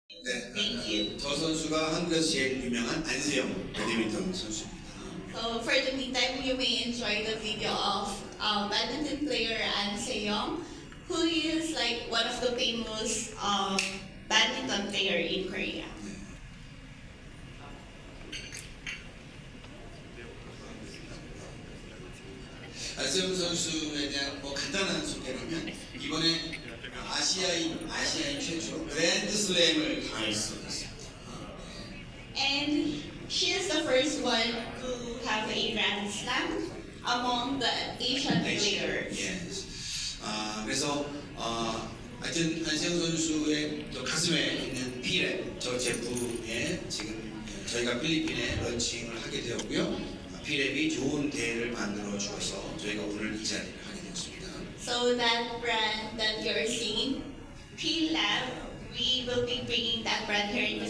네, Thank you. 저 선수가 한국에서 제일 유명한 안세영 배드민턴 선수입니다. So for the meantime, you may enjoy the video of badminton player An Se-young, who is like one of the famous badminton player in Korea. 안세영 선수에 대한 간단한 소개라면 이번에 아시아인 최초 그랜드슬램을 강했었습니다. And she is the first one to have a Grand Slam among the Asian players. Yes. 그래서 하여튼 안세영 선수의 또 가슴에 있는 피랩 저 제품에 지금 저희가 필리핀에 런칭을 하게 되었고요. 피랩이 좋은 대회를 만들어 주어서 저희가 오늘 이 자리를 하게 되었습니다. So that brand that you're seeing, P-Lab, we will be bringing that brand here in the